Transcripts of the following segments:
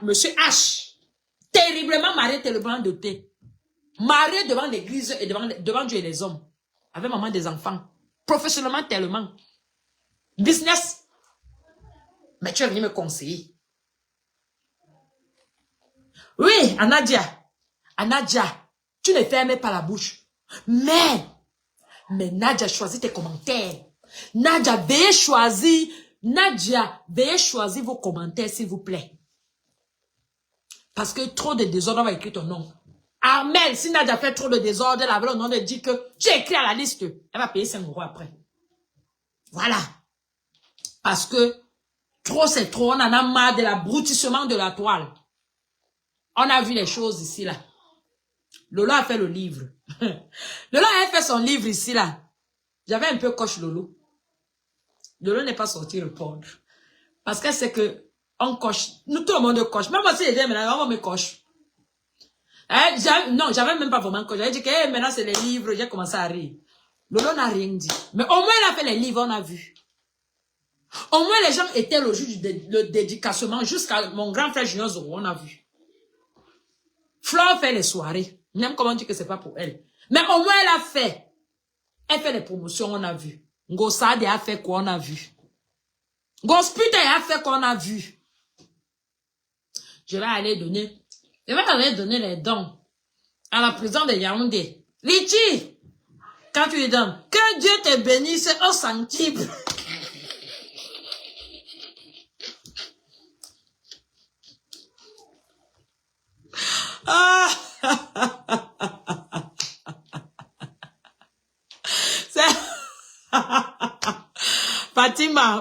Monsieur H, terriblement marié, tellement doté. Marié devant l'église et devant Dieu et les hommes. Avec maman des enfants. Professionnellement tellement. Business. Mais tu es venu me conseiller. Oui, Anadia. Anadia, tu ne fermes pas la bouche. Mais Nadia, choisis tes commentaires. Nadia, veuillez choisir vos commentaires, s'il vous plaît. Parce que trop de désordre, on va écrire ton nom. Armel, si Nadia fait trop de désordre, elle avait le nom de dire que tu écris à la liste. Elle va payer 5 € après. Voilà. Parce que trop c'est trop, on en a marre de l'abrutissement de la toile. On a vu les choses ici, là. Lolo a fait le livre. Lolo a fait son livre ici, là. J'avais un peu coche Lolo. Lolo n'est pas sorti répondre. Parce que c'est que on coche. Nous, tout le monde coche. Même si les gens, maintenant, on me coche. Non, j'avais même pas vraiment coche. J'avais dit que maintenant, c'est les livres. J'ai commencé à rire. Lolo n'a rien dit. Mais au moins, il a fait les livres, on a vu. Au moins, les gens étaient le jour du dédicacement jusqu'à mon grand frère Junior Zoro, on a vu. Flore fait les soirées. Même comment dire que c'est pas pour elle. Mais au moins, elle a fait. Elle fait les promotions, on a vu. Ngossade a fait quoi, on a vu. Gospute a fait quoi, on a vu. Je vais aller donner les dons à la prison de Yaoundé. Lichi, quand tu lui donnes, que Dieu te bénisse au centime. Ah!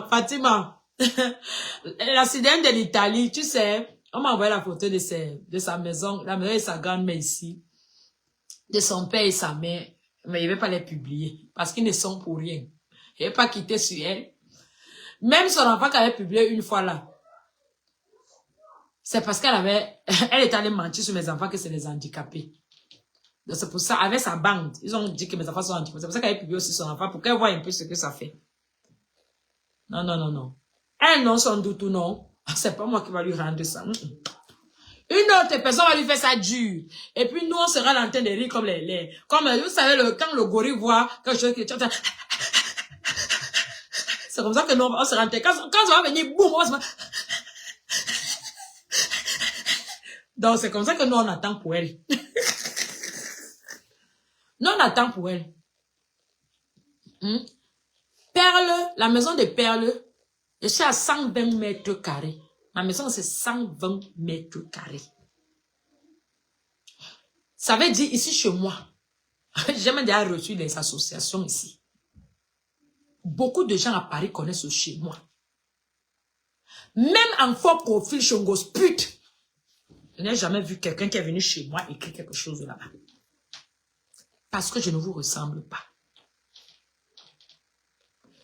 Fatima. L'accident de l'Italie, tu sais, on m'a envoyé la photo de sa maison, la maison de sa grand-mère ici, de son père et sa mère, mais il ne veut pas les publier, parce qu'ils ne sont pour rien. Il ne veut pas quitter sur elle. Même son enfant qu'elle avait publié une fois là, c'est parce elle est allée mentir sur mes enfants que c'est les handicapés. Donc c'est pour ça, avec sa bande, ils ont dit que mes enfants sont handicapés. C'est pour ça qu'elle a publié aussi son enfant, pour qu'elle voie un peu ce que ça fait. Non. Elle, non, sans doute, non. C'est pas moi qui va lui rendre ça. Une autre personne va lui faire ça dur. Et puis, nous, on sera en train de rire comme comme, vous savez, quand le gorille voit quelque chose qui... C'est comme ça que nous, on sera en train... Quand ça va venir, boum, on se... Donc, c'est comme ça que nous, on attend pour elle. Nous, on attend pour elle. Perle, la maison de Perle, je suis à 120 mètres carrés. Ma maison, c'est 120 mètres carrés. Ça veut dire ici chez moi. J'ai même déjà reçu des associations ici. Beaucoup de gens à Paris connaissent chez moi. Même en faux profil chez Ngospute, je n'ai jamais vu quelqu'un qui est venu chez moi écrire quelque chose là-bas. Parce que je ne vous ressemble pas.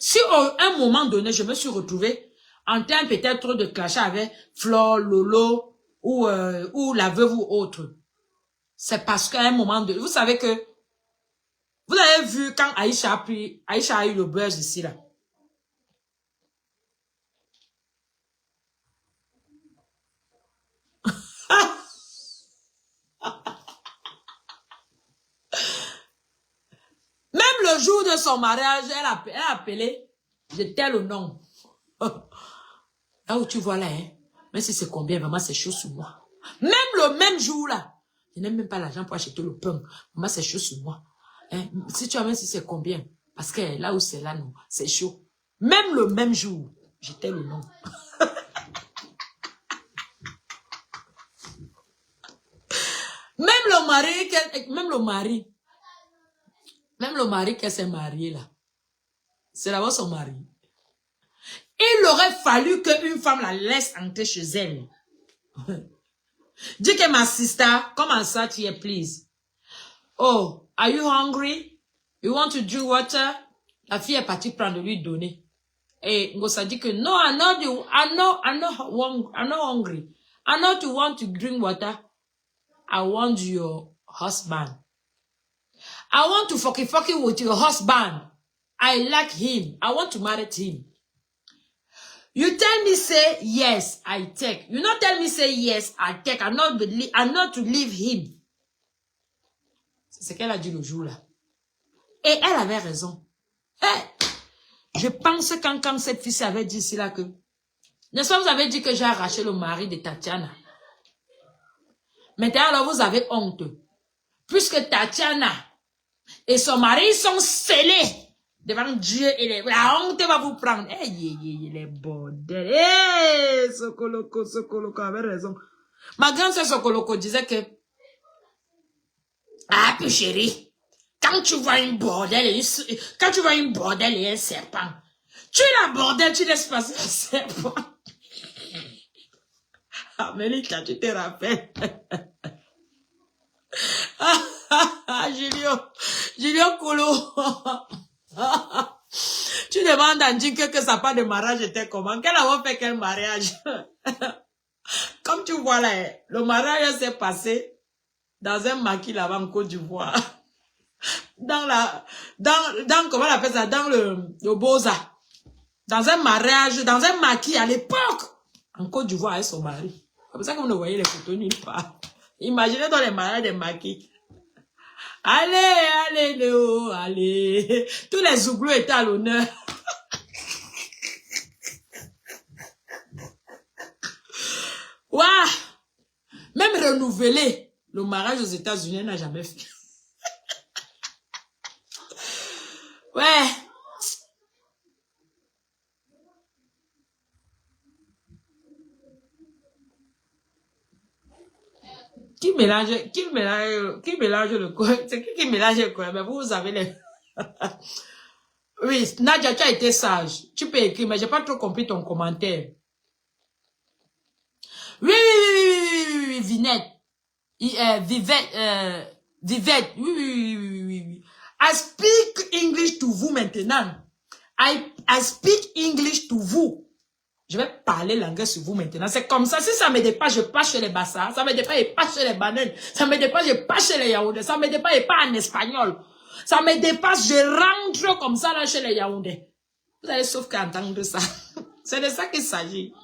Si à un moment donné, je me suis retrouvée en train peut-être de clasher avec Flore, Lolo ou la veuve ou autre, c'est parce qu'à un moment donné, vous savez que, vous avez vu quand Aïcha a eu le buzz ici là. Même le jour de son mariage, elle a appelé, j'étais le nom. Là où tu vois là, hein, même si c'est combien, vraiment c'est chaud sur moi. Même le même jour là, je n'ai même pas l'argent pour acheter le pain. Maman, c'est chaud sur moi. Hein? Si tu as même si c'est combien, parce que là où c'est là, non, c'est chaud. Même le même jour, j'étais le nom. Même le mari qui s'est marié là, c'est d'abord son mari. Il aurait fallu qu'une femme la laisse entrer chez elle. Dis que ma sister, comment ça tu es, please? Oh, are you hungry? You want to drink water? La fille est partie prendre de lui donner. Et Ngosa dit que no, I'm not hungry. I not want to drink water. I want your husband. I want to fucky with your husband. I like him. I want to marry him. You tell me say, yes, I take. You not tell me say, yes, I take. I'm not to leave him. C'est ce qu'elle a dit le jour là. Et elle avait raison. Hey, je pense quand cette fille avait dit ici là que, n'est-ce pas, vous avez dit que j'ai arraché le mari de Tatiana. Maintenant, alors vous avez honte. Puisque Tatiana et son mari sont scellés devant Dieu et la honte va vous prendre. Hey, les bordels. Hey, Sokoloko avait raison. Ma grande sœur Sokoloko disait que, ah, puis chérie, quand tu vois une bordel et un serpent, tu la bordel, tu laisses passer le serpent. Ah, Mélita, tu te rappelles? Julio Koulou. Tu demandes à Ndjinke que sa part de mariage était comment? Qu'elle a fait quel mariage? Comme tu vois là, le mariage s'est passé dans un maquis là-bas en Côte d'Ivoire. Comment on appelle ça? Dans le Boza. Dans un mariage, dans un maquis à l'époque. En Côte d'Ivoire avec son mari. C'est pour ça que vous ne voyez les photos nulle part. Imaginez dans les mariages des maquis. Allez, Léo, allez. Tous les Zouglous étaient à l'honneur. Waouh! Même renouveler le mariage aux États-Unis, elle n'a jamais fait. Ouais. Qui mélange le coin? C'est qui mélange le coin? Mais vous avez les... Oui, Nadia, tu as été sage. Tu peux écrire, mais j'ai pas trop compris ton commentaire. Oui, Vinette. Vivette. Oui. I speak English to vous maintenant. I speak English to vous. Je vais parler l'anglais sur vous maintenant. C'est comme ça. Si ça me dépasse, je passe chez les Bassas. Ça me dépasse, je passe chez les Bananes. Ça me dépasse, je passe chez les Yaoundés. Ça me dépasse, je passe en espagnol. Ça me dépasse, je rentre comme ça là chez les Yaoundés. Vous allez sauf qu'à entendre ça. C'est de ça qu'il s'agit.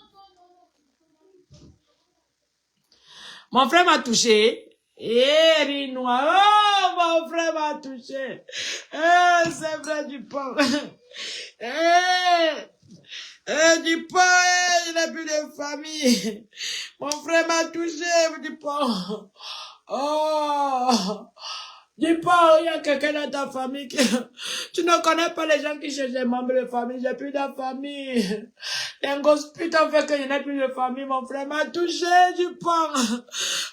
Mon frère m'a touché. Rinois. Oh, mon frère m'a touché. C'est vrai du pain. Du pain, il n'a plus de famille. Mon frère m'a touché, du pain. Oh, du pain, il y a quelqu'un dans ta famille qui... Tu ne connais pas les gens qui cherchent les membres de famille. J'ai plus de famille. Les gosses putain fait que je n'ai plus de famille. Mon frère m'a touché, du pain.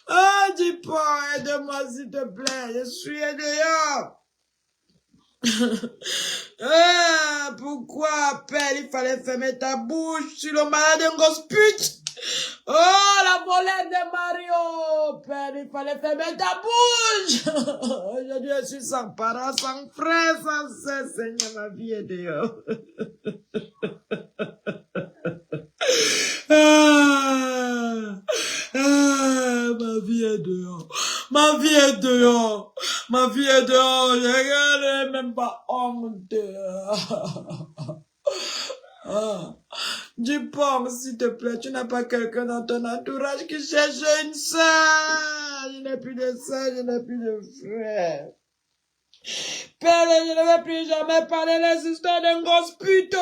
Oh, du pain, aide-moi s'il te plaît. Je suis dehors. Pourquoi, père, il fallait fermer ta bouche sur le malade d'un gosse pute? Oh, la volette de Mario, père, il fallait fermer ta bouche. Aujourd'hui, je suis sans parents, sans frère, sans sœur, Seigneur, ma vie est dehors. Ma vie est dehors. Ma vie est dehors. Ma vie est dehors. Je n'ai même pas honte. Du pain, s'il te plaît. Tu n'as pas quelqu'un dans ton entourage qui cherche une sœur. Je n'ai plus de sœur, je n'ai plus de frère. Père, je ne vais plus jamais parler les histoires d'un gosse puto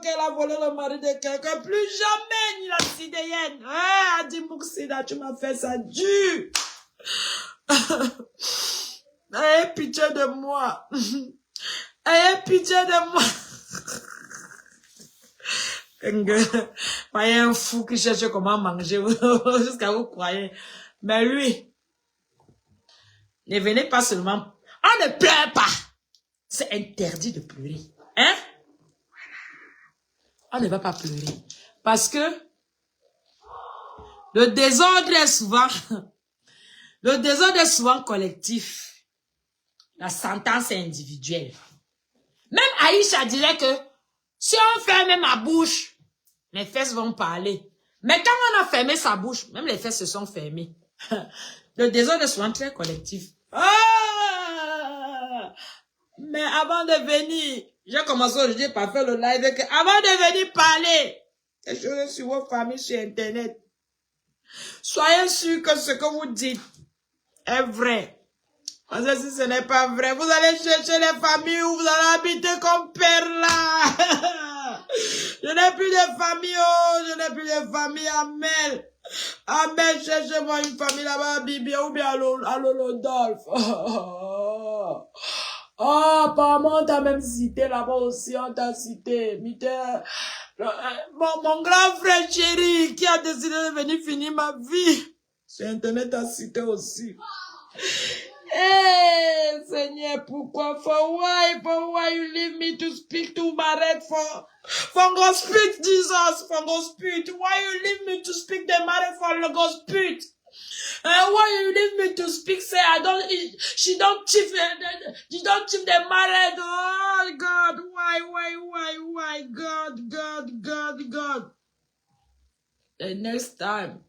qu'elle a volé le mari de quelqu'un. Plus jamais, ni la sidéenne. Ah, Dimbuksida, tu m'as fait ça dur. Ayez pitié de moi. Ayez pitié de moi. Voyez un fou qui cherche comment manger jusqu'à vous croyez. Mais lui, ne venez pas seulement. On ne pleure pas. C'est interdit de pleurer. Hein? On ne va pas pleurer. Parce que le désordre est souvent collectif. La sentence est individuelle. Même Aïcha dirait que si on ferme ma bouche, mes fesses vont parler. Mais quand on a fermé sa bouche, même les fesses se sont fermées. Le désordre est souvent très collectif. Mais avant de venir, j'ai commencé aujourd'hui par faire le live. Avant de venir parler, des choses sur vos familles sur Internet. Soyez sûrs que ce que vous dites est vrai. Parce que si ce n'est pas vrai, vous allez chercher les familles où vous allez habiter comme père là. Je n'ai plus de famille, oh, je n'ai plus de famille, Amel. Amel, cherchez-moi une famille là-bas à Bibia ou bien à Lolodolphe. Oh, apparemment, on t'a même cité là-bas aussi, on t'a cité. Mon grand frère chéri qui a décidé de venir finir ma vie. Sur Internet a cité aussi. Hey, Seigneur, pourquoi? For why you leave me to speak to Marek for God speak, Jesus, for God speak. Why you leave me to speak the Marek for the God speak? Why you leave me to speak? Say she don't chief the Marek. Oh God, why? God. The next time.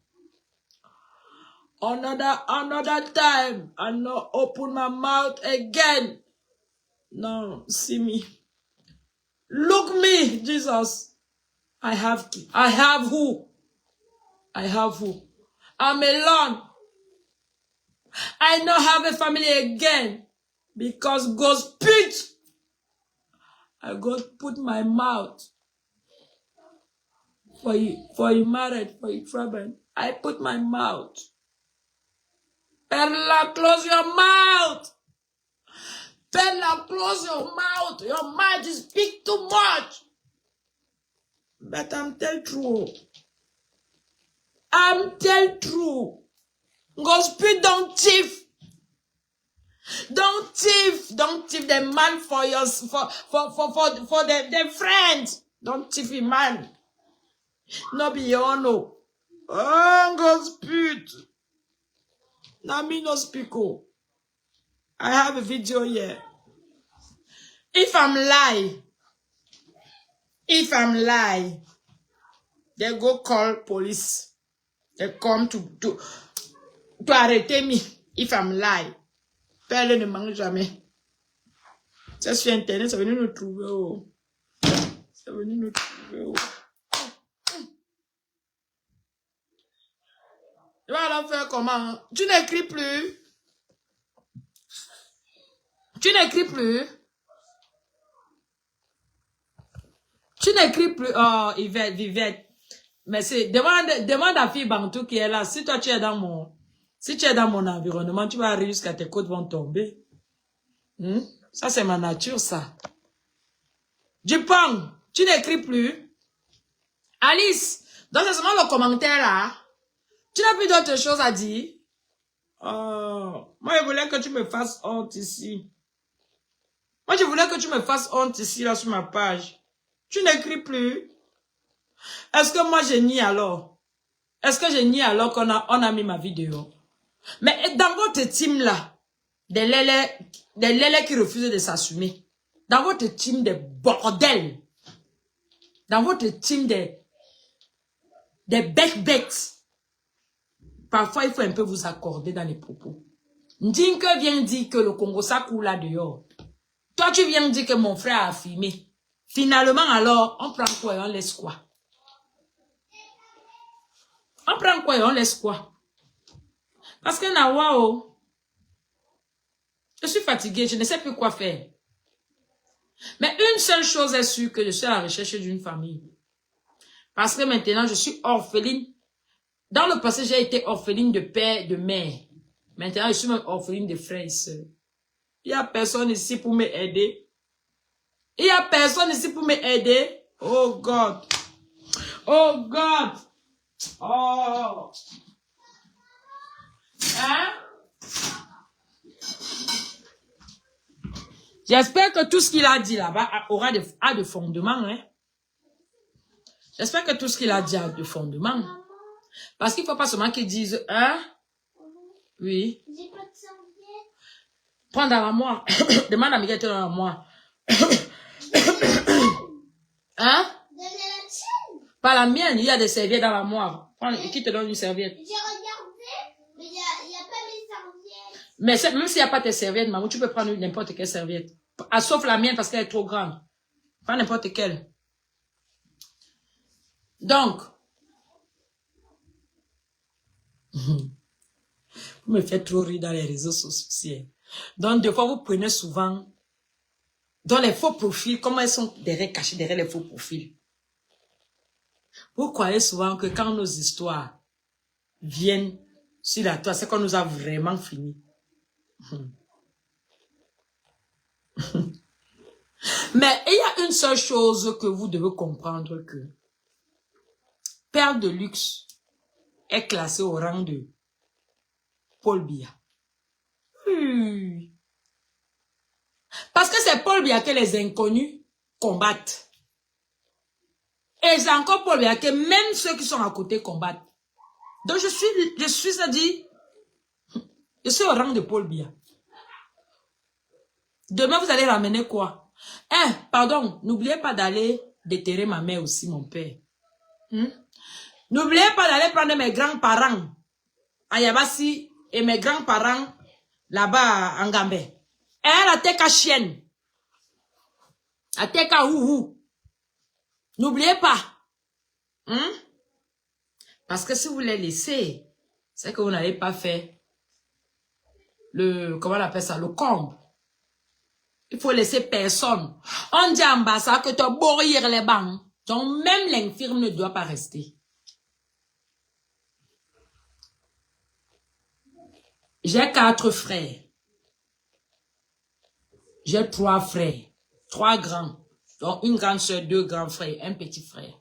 Another time, I not open my mouth again. No, see me. Look me, Jesus. I have who? I'm alone. I not have a family again. Because God speaks. I go put my mouth. For you married, for you trouble. I put my mouth. Perla, close your mouth. Perla, close your mouth. Your mouth is speak too much. But I'm tell true. Gospel don't thief. Don't thief the man for your for the friends. Don't thief a man. No be your no. Oh, gospel. Now me no speak. I have a video here. If I'm lie, they go call police. They come to arrêter me. If I'm lie. Père ne mange jamais. Ça sur Internet, ça venir nous trouver. Oh. Ça venir nous trouver. Oh. Tu vas alors faire comment? Tu n'écris plus. Oh, Yvette. Mais c'est, demande à fille Bantou qui est là. Si toi tu es dans mon environnement, tu vas arriver jusqu'à tes côtes vont tomber. Ça c'est ma nature, ça. Dupont, tu n'écris plus. Alice, dans ce moment le commentaire là, tu n'as plus d'autres choses à dire. Oh, moi je voulais que tu me fasses honte ici. Moi je voulais que tu me fasses honte ici là sur ma page. Tu n'écris plus. Est-ce que moi je nie alors? Est-ce que je nie alors qu'on a mis ma vidéo? Mais dans votre team là, des lélés qui refusent de s'assumer. Dans votre team des bordels. Dans votre team des bec-becs. Parfois, il faut un peu vous accorder dans les propos. Ndinke vient dire que le Congo, ça coule là dehors. Toi, tu viens dire que mon frère a filmé. Finalement, alors, on prend quoi et on laisse quoi? On prend quoi et on laisse quoi? Parce que Nawao, je suis fatiguée, je ne sais plus quoi faire. Mais une seule chose est sûre, que je suis à la recherche d'une famille. Parce que maintenant, je suis orpheline. Dans le passé, j'ai été orpheline de père, de mère. Maintenant, je suis même orpheline de frères et sœurs. Il n'y a personne ici pour m'aider. Oh God. Oh. Hein? J'espère que tout ce qu'il a dit là-bas a de fondement. Hein? J'espère que tout ce qu'il a dit a de fondement. Parce qu'il ne faut pas seulement qu'ils disent, hein? Oui. J'ai pas de serviette. Prends dans la moire. Demande à Miguel de dans la moire. Hein? Pas la mienne, il y a des serviettes dans la moire. Prends, qui te donne une serviette? J'ai regardé, mais il n'y a pas mes serviettes. Mais même s'il n'y a pas tes serviettes, maman, tu peux prendre n'importe quelle serviette. Sauf la mienne parce qu'elle est trop grande. Pas n'importe quelle. Donc, vous me faites trop rire dans les réseaux sociaux. Donc, des fois, vous prenez souvent dans les faux profils, comment ils sont cachés derrière les faux profils. Vous croyez souvent que quand nos histoires viennent sur la toile, c'est qu'on nous a vraiment fini. Mais il y a une seule chose que vous devez comprendre que Père de luxe est classé au rang de Paul Biya. Parce que c'est Paul Biya que les inconnus combattent. Et c'est encore Paul Biya que même ceux qui sont à côté combattent. Donc je suis à dire, je suis au rang de Paul Biya. Demain, vous allez ramener quoi? Pardon, n'oubliez pas d'aller déterrer ma mère aussi, mon père. N'oubliez pas d'aller prendre mes grands-parents à Yabassi et mes grands-parents là-bas en Gambé. La teka chienne. La teka houhou. N'oubliez pas. Parce que si vous les laissez, c'est que vous n'avez pas fait comment on appelle ça, le comble. Il faut laisser personne. On dit en bas ça que tu as bourrir les bancs. Donc même l'infirme ne doit pas rester. J'ai 4 frères. J'ai 3 frères. 3 grands. Donc une grande soeur, 2 grands frères, un petit frère.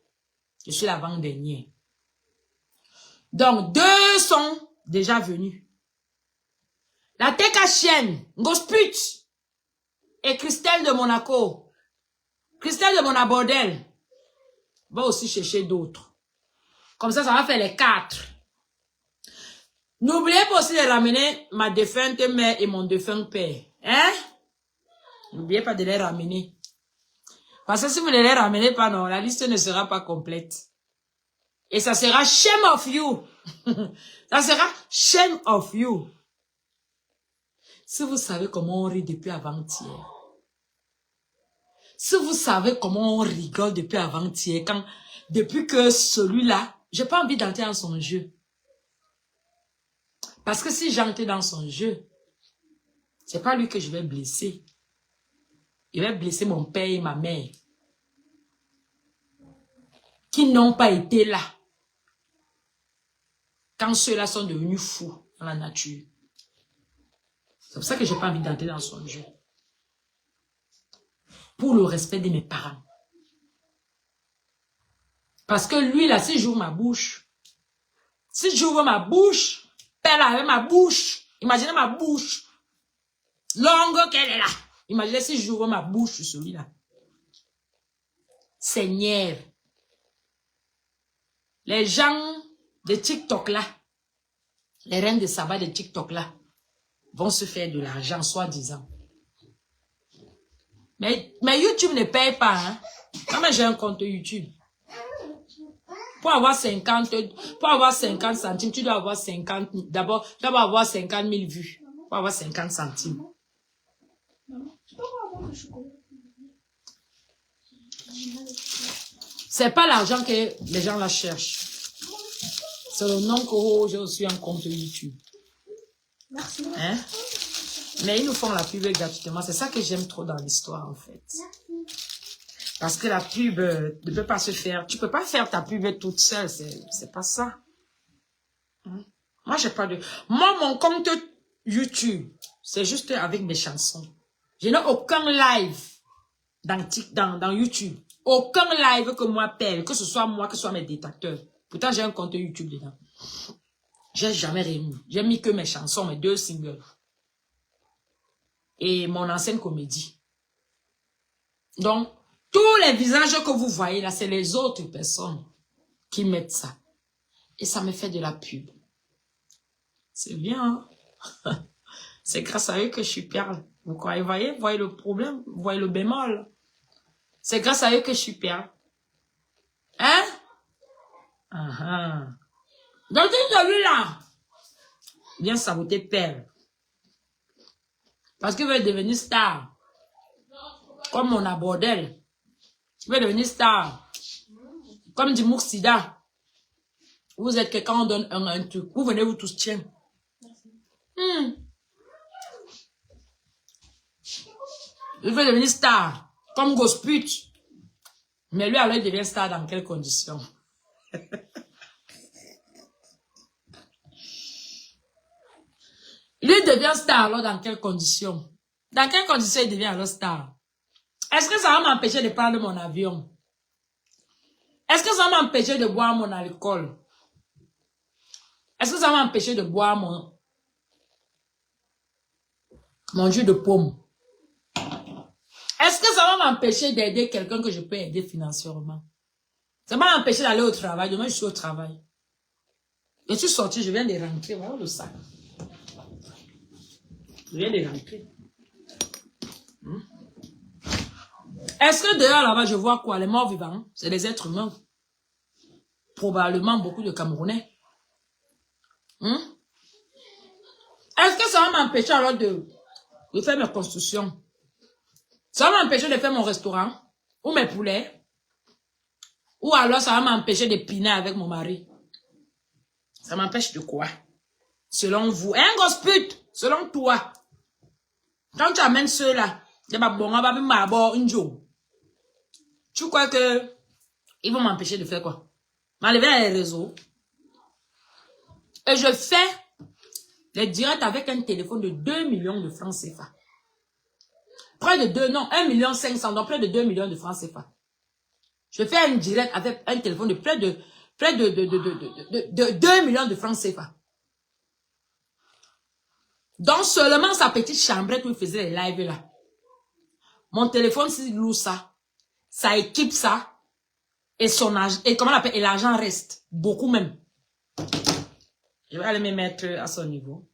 Je suis l'avant-dernier. Donc 2 sont déjà venus. La teka chienne, Ngosput et Christelle de Monaco. Christelle de Monabordel va aussi chercher d'autres. Comme ça va faire les 4. N'oubliez pas aussi de ramener ma défunte mère et mon défunt père. N'oubliez pas de les ramener. Parce que si vous ne les ramenez pas, non, la liste ne sera pas complète. Et ça sera shame of you. Ça sera shame of you. Si vous savez comment on rit depuis avant-hier. Si vous savez comment on rigole depuis avant-hier, depuis que celui-là, j'ai pas envie d'entrer dans son jeu. Parce que si j'entre dans son jeu, c'est pas lui que je vais blesser. Il va blesser mon père et ma mère. Qui n'ont pas été là. Quand ceux-là sont devenus fous dans la nature. C'est pour ça que j'ai pas envie d'entrer dans son jeu. Pour le respect de mes parents. Parce que lui, là, si j'ouvre ma bouche, père là, avec ma bouche, imaginez ma bouche, longue qu'elle est là. Imaginez si j'ouvre ma bouche sur celui-là. Seigneur. Les gens de TikTok là, les reines de sabbat de TikTok là, vont se faire de l'argent, soi-disant. Mais YouTube ne paye pas, hein. Moi, j'ai un compte YouTube. Pour avoir 50 centimes, tu dois avoir 50, d'abord, tu dois avoir 50 000 vues. Pour avoir 50 centimes. C'est pas l'argent que les gens la cherchent. C'est le nom que j'ai aussi un compte YouTube. Merci. Hein? Mais ils nous font la pub gratuitement. C'est ça que j'aime trop dans l'histoire, en fait. Parce que la pub ne peut pas se faire. Tu peux pas faire ta pub toute seule. C'est pas ça. Moi, j'ai pas de... Moi, mon compte YouTube, c'est juste avec mes chansons. Je n'ai aucun live dans YouTube. Aucun live que moi paye, que ce soit moi, que ce soit mes détracteurs. Pourtant, j'ai un compte YouTube dedans. J'ai jamais remis. J'ai mis que mes chansons, mes 2 singles. Et mon ancienne comédie. Donc, tous les visages que vous voyez là, c'est les autres personnes qui mettent ça. Et ça me fait de la pub. C'est bien, hein? C'est grâce à eux que je suis perle. Vous voyez le problème? Vous voyez le bémol? C'est grâce à eux que je suis perle. Hein? Donc, celui-là, viens saboter perle. Parce qu'il veut devenir star. Comme on a bordel. Il veut devenir star. Comme dit Moussida, vous êtes quelqu'un, on donne un truc. Vous venez, vous tous, tiens. Il veut devenir star, comme Gosput. Mais lui, alors, il devient star dans quelles conditions? Lui devient star, alors, dans quelles conditions? Dans quelles conditions il devient alors star? Est-ce que ça va m'empêcher de prendre mon avion? Est-ce que ça va m'empêcher de boire mon alcool? Est-ce que ça va m'empêcher de boire mon jus de pomme? Est-ce que ça va m'empêcher d'aider quelqu'un que je peux aider financièrement? Ça va m'empêcher d'aller au travail. Demain, je suis au travail. Je suis sorti, je viens de rentrer. Voilà le sac. Je viens de rentrer. Est-ce que dehors, là-bas, je vois quoi? Les morts vivants, c'est des êtres humains. Probablement beaucoup de Camerounais. Est-ce que ça va m'empêcher alors de faire mes constructions? Ça va m'empêcher de faire mon restaurant? Ou mes poulets? Ou alors ça va m'empêcher de piner avec mon mari? Ça m'empêche de quoi? Selon vous. Hein, Gosput? Selon toi. Quand tu amènes ceux-là, tu crois que ils vont m'empêcher de faire quoi? M'enlever les réseaux. Et je fais les directs avec un téléphone de 2 millions de francs CFA. Près de 1,5 million, donc près de 2 millions de francs CFA. Je fais un direct avec un téléphone de près de 2 millions de francs CFA. Donc seulement sa petite chambrette où il faisait les lives là. Mon téléphone, c'est lourd ça. Ça équipe ça. Et son argent, et comment on appelle, et l'argent reste. Beaucoup même. Je vais aller me mettre à son niveau.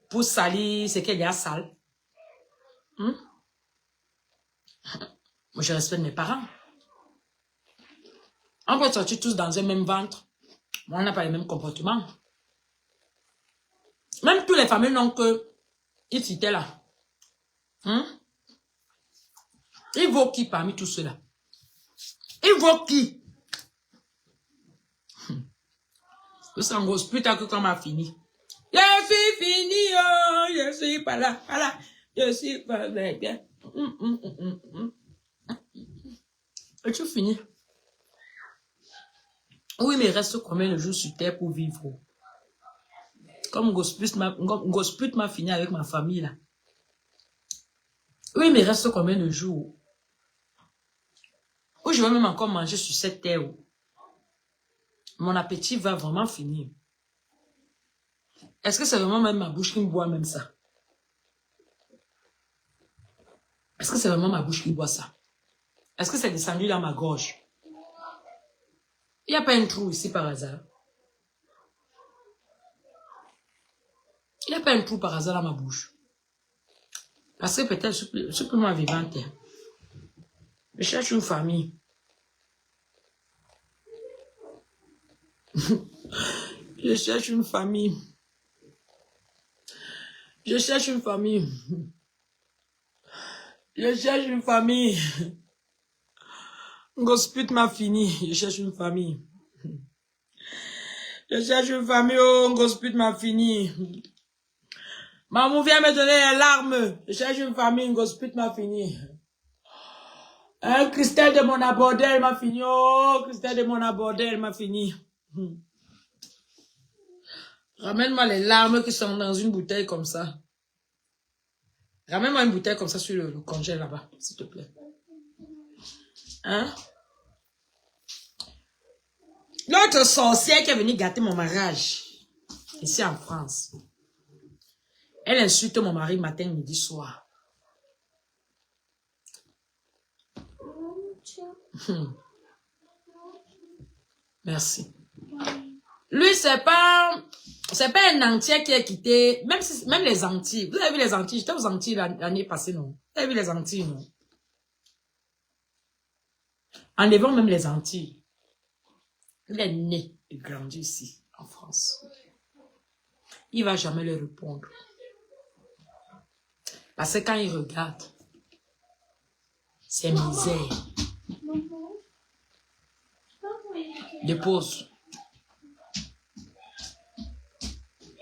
Pour salir ce qu'il y a sale. Moi, je respecte mes parents. On peut sortir tous dans un même ventre. On n'a pas les mêmes comportements. Même tous les familles n'ont que ils citaient là. Il vaut qui parmi tous ceux-là? Il vaut qui? Je suis en grosse putain que quand m'a fini. Je suis fini, oh, je suis pas là, voilà. Je suis pas bien. Et tu finis. Oui, mais il reste combien de jours sur terre pour vivre? Comme Gosput m'a fini avec ma famille là. Oui, mais il reste combien de jours? Ou je vais même encore manger sur cette terre. Mon appétit va vraiment finir. Est-ce que c'est vraiment même ma bouche qui me boit même ça? Est-ce que c'est vraiment ma bouche qui boit ça? Est-ce que c'est descendu dans ma gorge? Il n'y a pas un trou ici par hasard. Il n'y a pas un trou par hasard dans ma bouche. Parce que peut-être je suis plus moins vivante. Je cherche une famille. Je cherche une famille. Je cherche une famille. Je cherche une famille. Gosput m'a fini. Je cherche une famille. Je cherche une famille. Oh, Gosput m'a fini. Maman vient me donner les larmes. Je cherche une famille. Gosput m'a fini. Christelle de mon abordel m'a fini. Oh, Christelle de mon abordel m'a fini. Ramène-moi les larmes qui sont dans une bouteille comme ça. Ramène-moi une bouteille comme ça sur le congèle là-bas, s'il te plaît. Hein? L'autre sorcière qui est venue gâter mon mariage, ici en France, elle insulte mon mari matin, midi, soir. Merci. Lui, c'est pas un entier qui est quitté, même les Antilles. Vous avez vu les Antilles? J'étais aux Antilles l'année passée, non? Vous avez vu les Antilles, non? Enlevons même les Antilles. Il est né et grandi ici, en France. Il va jamais leur répondre. Parce que quand il regarde, c'est misère. Dépose.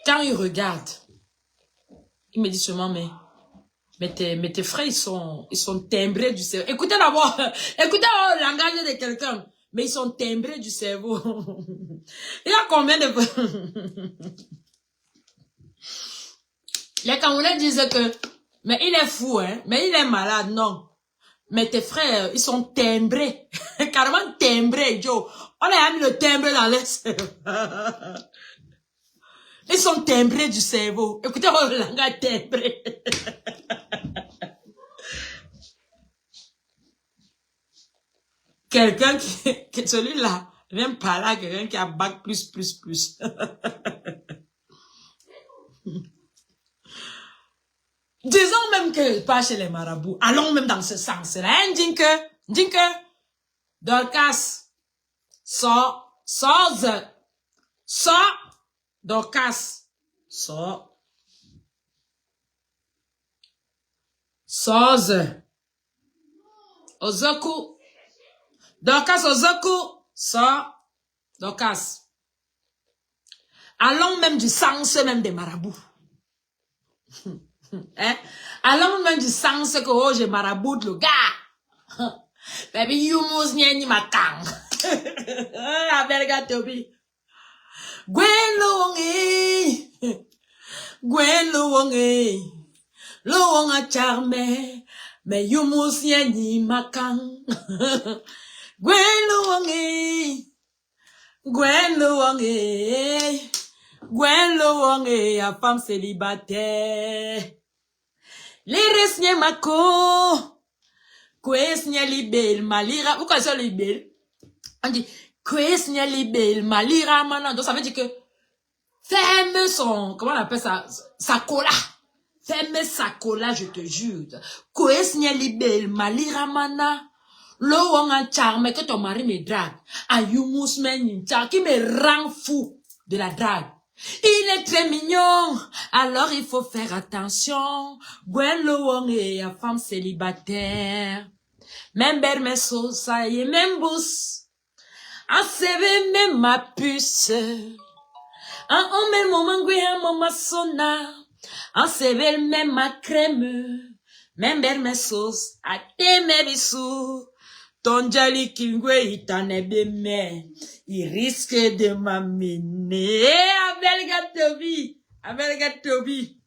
Quand il regarde, il me dit seulement, mais tes frères, ils sont timbrés du cerveau. Écoutez d'abord, écoutez le langage de quelqu'un. Mais ils sont timbrés du cerveau. Il y a combien de... Les Camerounais disent que, mais il est fou, hein, mais il est malade, non. Mais tes frères, ils sont timbrés. Carrément timbrés, Joe. On a mis le timbre dans les cerveaux. Ils sont timbrés du cerveau. Écoutez le langage timbré. Quelqu'un qui celui-là, vient parler à quelqu'un qui a bac plus. Disons même que pas chez les marabouts. Allons même dans ce sens-là. Hein, Dinke, Dorcas, sors, Dorcas, sors, Ozoku, Dorcas, Ozoku, sors, Dorcas. Allons même du sens même des marabouts. Hein? Allons même du sens que oh, j'ai marabout le gars. Baby, you must ni ma kang. Aberga tobi. Gwen luongi. Luonga charme. Mais you must ni ma kang. Gwen luongi. A femme célibataire. L'iris nye mako. Kwes nye libel malira. Vous connaissez le libel? On dit kwes nye libel malira mana. Donc ça veut dire que ferme son, comment on appelle ça? Sa cola. Ferme sa cola, je te jure. Kwes nye libel malira mana. Lo wonga charme que ton mari me drague. Ayumus men qui me rend fou de la drague. Il est très mignon, alors il faut faire attention. Gwen Lowong est une femme célibataire. Même berme sosa et même bous. En CV même ma puce. En même moment gwen mama sona. En CV même ma crème. Même berme sauce à tes mes bisous. Ton jali kingwe itanebeme. Il risque de m'amener. Abelga Tobi.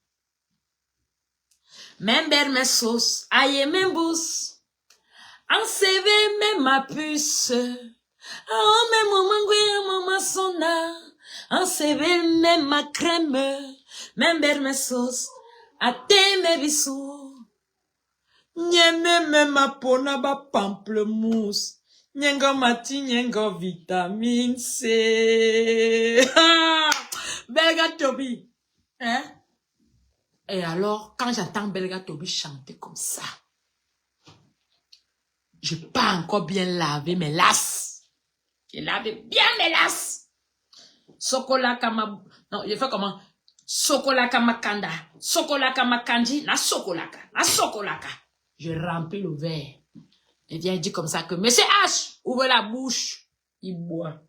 Même berme sauce. Aïe, même bous. En CV, même ma puce. En même moment, maman sonna. En CV, même ma crème. Même berme sauce. A te mes bisous. Nyeme même ma pona ba pamplemousse. Nyengo mati, nyengo vitamine C. Belga Tobi. Hein? Et alors, quand j'entends Belga Tobi chanter comme ça, je pas encore bien laver mes lasses. J'ai lavé bien mes lasses. Sokola kama... Non, je fais comment? Sokola kama kanda. Sokola kama kanji. Na sokolaka. Je remplis le verre. Et viens dire comme ça que Monsieur H, ouvre la bouche. Il boit.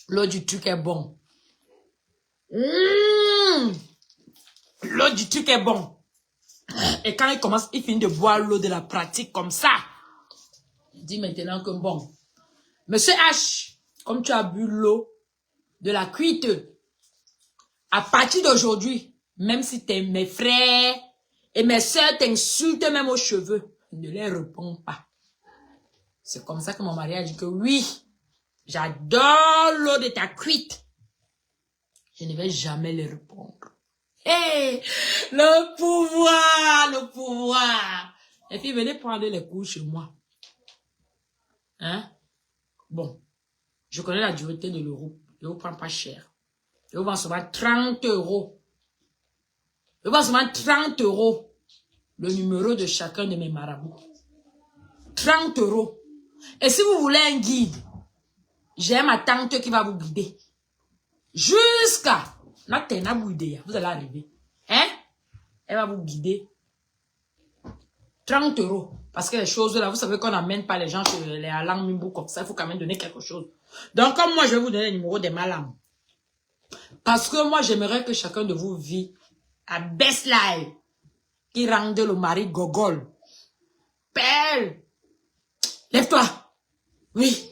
L'eau du truc est bon. L'eau du truc est bon. Et quand il commence, il finit de boire l'eau de la pratique comme ça. Il dit maintenant que bon. Monsieur H, comme tu as bu l'eau de la cuite, à partir d'aujourd'hui, même si mes frères et mes soeurs t'insultent même aux cheveux, ne les réponds pas. C'est comme ça que mon mari a dit que oui, j'adore l'eau de ta cuite. Je ne vais jamais les répondre. Hey, le pouvoir. Et puis, venez prendre les cours chez moi. Hein? Bon, je connais la dureté de l'euro. Je vous prends pas cher. Je vous vends seulement 30 euros. Je vous vends seulement 30 euros. Le numéro de chacun de mes marabouts. 30 euros. Et si vous voulez un guide, j'ai ma tante qui va vous guider. Jusqu'à... Vous allez arriver. Hein? Elle va vous guider. 30 euros. Parce que les choses là, vous savez qu'on n'amène pas les gens chez les Alang Mimbo comme ça. Il faut quand même donner quelque chose. Donc, comme moi, je vais vous donner le numéro des malams. Parce que moi, j'aimerais que chacun de vous vit à best life. Qui rende le mari gogol. Pelle. Lève-toi. Oui.